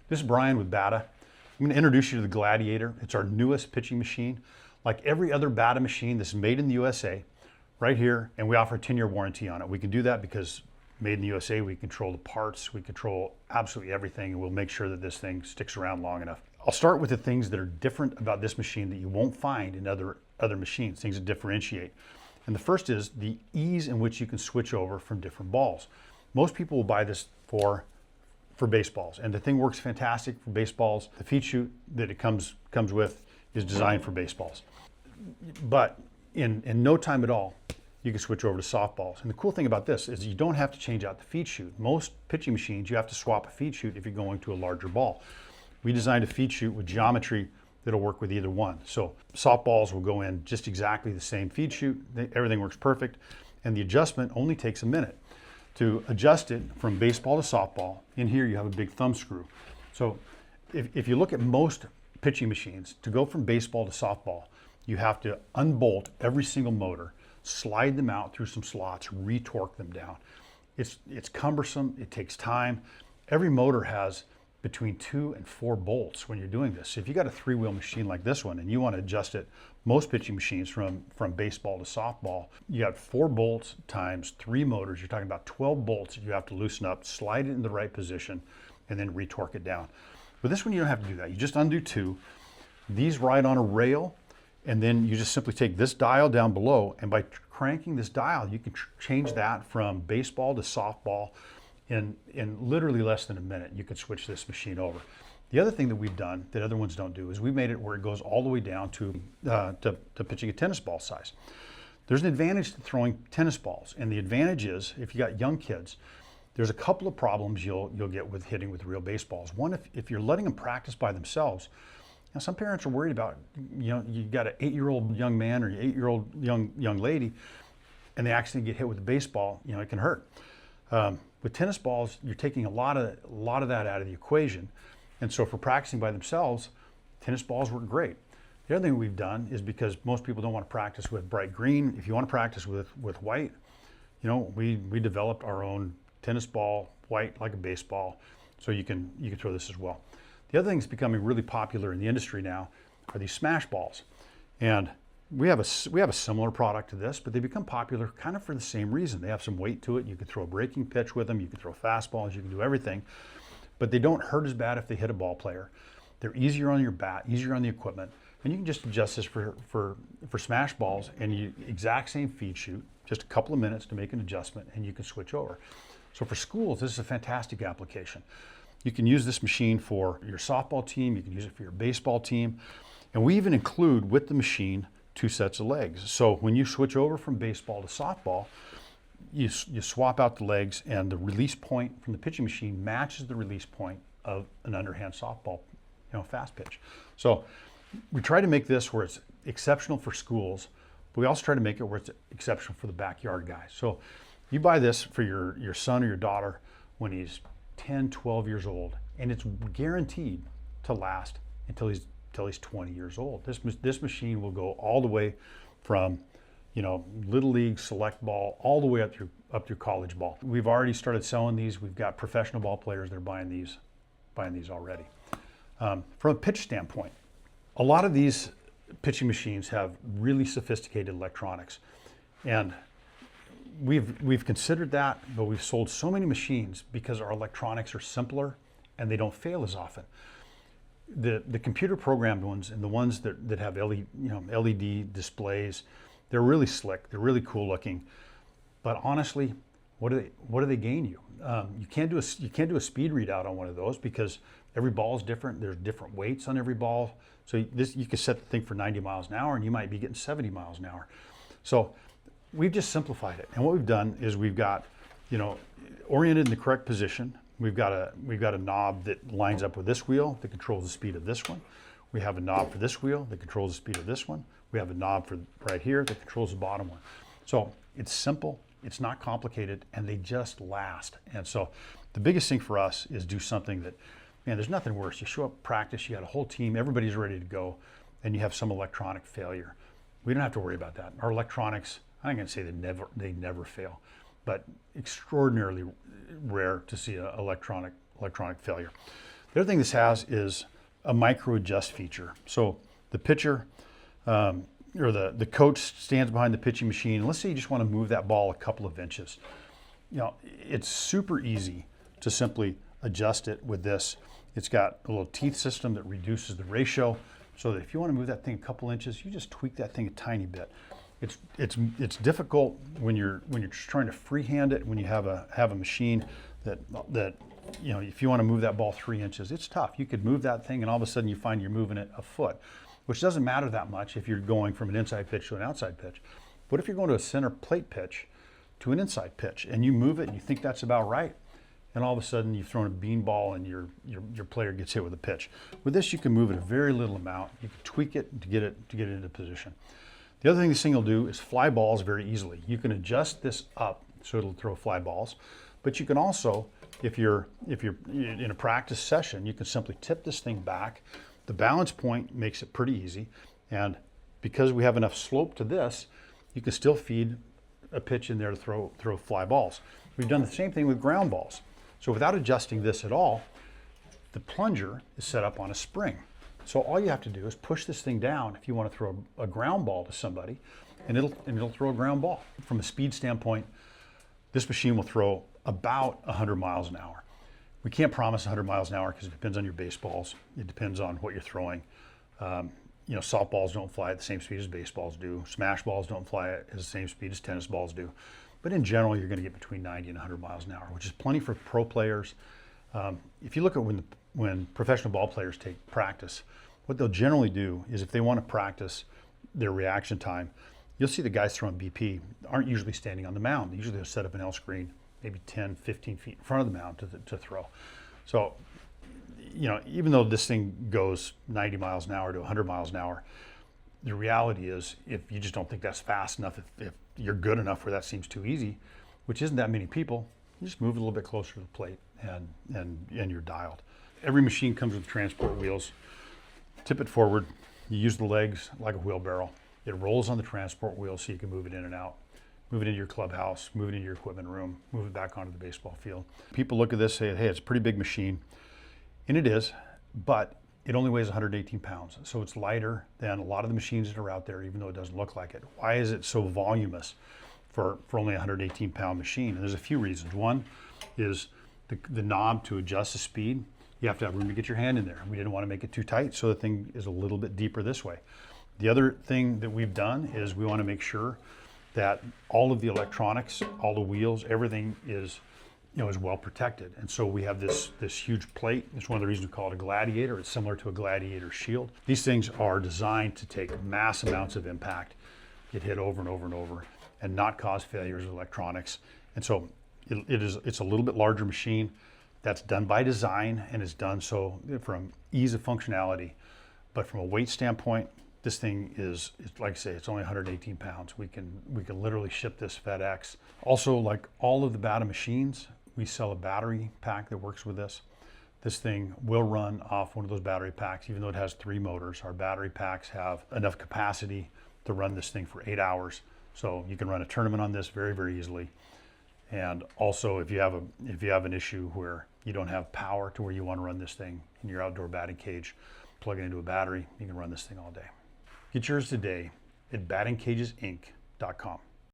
This is Brian with Bata. I'm going to introduce you to the Gladiator. It's our newest pitching machine. Like every other Bata machine, this is made in the USA, right here, and we offer a 10-year warranty on it. We can do that because made in the USA, we control the parts, we control absolutely everything, and we'll make sure that this thing sticks around long enough. I'll start with the things that are different about this machine that you won't find in other machines, things that differentiate. And the first is the ease in which you can switch over from different balls. Most people will buy this for baseballs, and the thing works fantastic for baseballs. The feed chute that it comes with is designed for baseballs. But in no time at all, you can switch over to softballs. And the cool thing about this is you don't have to change out the feed chute. Most pitching machines, you have to swap a feed chute if you're going to a larger ball. We designed a feed chute with geometry that'll work with either one. So softballs will go in just exactly the same feed chute. Everything works perfect. And the adjustment only takes a minute. To adjust it from baseball to softball, in here you have a big thumb screw. So if you look at most pitching machines, to go from baseball to softball, you have to unbolt every single motor, slide them out through some slots, retorque them down. It's cumbersome, it takes time. Every motor has between 2 and 4 bolts when you're doing this. So if you got a 3-wheel machine like this one and you want to adjust it, most pitching machines from baseball to softball, you got 4 bolts times 3 motors. You're talking about 12 bolts that you have to loosen up, slide it in the right position, and then retorque it down. But this one, you don't have to do that. You just undo 2. These ride on a rail, and then you just simply take this dial down below, and by cranking this dial, you can change that from baseball to softball in literally less than a minute. You can switch this machine over. The other thing that we've done that other ones don't do is we made it where it goes all the way down to pitching a tennis ball size. There's an advantage to throwing tennis balls, and the advantage is if you got young kids, there's a couple of problems you'll get with hitting with real baseballs. One, if you're letting them practice by themselves, some parents are worried about, you got an 8-year-old young man or 8-year-old young lady, and they accidentally get hit with a baseball, it can hurt. With tennis balls, you're taking a lot of that out of the equation. And so for practicing by themselves, tennis balls work great. The other thing we've done is because most people don't want to practice with bright green. If you want to practice with white, we developed our own tennis ball, white like a baseball, so you can throw this as well. The other thing that's becoming really popular in the industry now are these smash balls. And we have a similar product to this, but they become popular kind of for the same reason. They have some weight to it. You can throw a breaking pitch with them. You can throw fastballs. You can do everything. But they don't hurt as bad if they hit a ball player. They're easier on your bat, easier on the equipment. And you can just adjust this for smash balls, and exact same feed chute, just a couple of minutes to make an adjustment, and you can switch over. So for schools, this is a fantastic application. You can use this machine for your softball team. You can use it for your baseball team. And we even include with the machine 2 sets of legs. So when you switch over from baseball to softball, you swap out the legs, and the release point from the pitching machine matches the release point of an underhand softball, fast pitch. So we try to make this where it's exceptional for schools, but we also try to make it where it's exceptional for the backyard guys. So you buy this for your son or your daughter when he's 10, 12 years old, and it's guaranteed to last until he's 20 years old. This machine will go all the way from little league select ball all the way up through college ball. We've already started selling these. We've got professional ball players that are buying these already. From a pitch standpoint, a lot of these pitching machines have really sophisticated electronics, and we've considered that, but we've sold so many machines because our electronics are simpler and they don't fail as often. The computer programmed ones and the ones that have LED displays, they're really slick, they're really cool looking, but honestly, what do they gain you? You can't do a speed readout on one of those because every ball is different. There's different weights on every ball. So you can set the thing for 90 miles an hour and you might be getting 70 miles an hour. So we've just simplified it. And what we've done is we've got, oriented in the correct position. We've got a knob that lines up with this wheel that controls the speed of this one. We have a knob for this wheel that controls the speed of this one. We have a knob for right here that controls the bottom one. So it's simple, it's not complicated, and they just last. And so the biggest thing for us is do something that, there's nothing worse. You show up practice, you got a whole team, everybody's ready to go, and you have some electronic failure. We don't have to worry about that. Our electronics, I'm going to say they never fail, but extraordinarily rare to see an electronic failure. The other thing this has is a micro adjust feature. So the pitcher or the coach stands behind the pitching machine. Let's say you just want to move that ball a couple of inches. You know, it's super easy to simply adjust it with this. It's got a little teeth system that reduces the ratio, so that if you want to move that thing a couple inches, you just tweak that thing a tiny bit. It's difficult when you're just trying to freehand it. When you have a machine that you know, if you want to move that ball 3 inches, it's tough. You could move that thing and all of a sudden you find you're moving it a foot, which doesn't matter that much if you're going from an inside pitch to an outside pitch. But if you're going to a center plate pitch to an inside pitch and you move it and you think that's about right, and all of a sudden you've thrown a beanball and your player gets hit with a pitch. With this, you can move it a very little amount. You can tweak it to get it into position. The other thing this thing will do is fly balls very easily. You can adjust this up so it'll throw fly balls, but you can also, if you're in a practice session, you can simply tip this thing back. The balance point makes it pretty easy, and because we have enough slope to this, you can still feed a pitch in there to throw fly balls. We've done the same thing with ground balls. So without adjusting this at all, the plunger is set up on a spring. So all you have to do is push this thing down if you want to throw a ground ball to somebody, and it'll throw a ground ball. From a speed standpoint, this machine will throw about 100 miles an hour. We can't promise 100 miles an hour because it depends on your baseballs. It depends on what you're throwing. You know, softballs don't fly at the same speed as baseballs do. Smash balls don't fly at the same speed as tennis balls do. But in general, you're going to get between 90 and 100 miles an hour, which is plenty for pro players. If you look at when professional ball players take practice, what they'll generally do is if they want to practice their reaction time, you'll see the guys throwing BP aren't usually standing on the mound. Usually they'll set up an L screen maybe 10, 15 feet in front of the mound to throw. So, you know, even though this thing goes 90 miles an hour to 100 miles an hour, the reality is if you just don't think that's fast enough, if you're good enough where that seems too easy, which isn't that many people, you just move a little bit closer to the plate and you're dialed. Every machine comes with transport wheels. Tip it forward, you use the legs like a wheelbarrow. It rolls on the transport wheel so you can move it in and out. Move it into your clubhouse, move it into your equipment room, move it back onto the baseball field. People look at this and say, hey, it's a pretty big machine. And it is, but it only weighs 118 pounds. So it's lighter than a lot of the machines that are out there, even though it doesn't look like it. Why is it so voluminous for only a 118 pound machine? And there's a few reasons. One is the knob to adjust the speed. You have to have room to get your hand in there. We didn't want to make it too tight, so the thing is a little bit deeper this way. The other thing that we've done is we want to make sure that all of the electronics, all the wheels, everything is, you know, is well protected. And so we have this huge plate. It's one of the reasons we call it a Gladiator. It's similar to a Gladiator shield. These things are designed to take mass amounts of impact, get hit over and over and over, and not cause failures of electronics. And so it's a little bit larger machine that's done by design, and is done so from ease of functionality. But from a weight standpoint, this thing is like I say, it's only 118 pounds. We can literally ship this FedEx. Also, like all of the Bata machines, we sell a battery pack that works with this. This thing will run off one of those battery packs, even though it has 3 motors. Our battery packs have enough capacity to run this thing for 8 hours. So you can run a tournament on this very, very easily. And also, if you have an issue where you don't have power to where you want to run this thing in your outdoor batting cage, plug it into a battery, you can run this thing all day. Get yours today at battingcagesinc.com.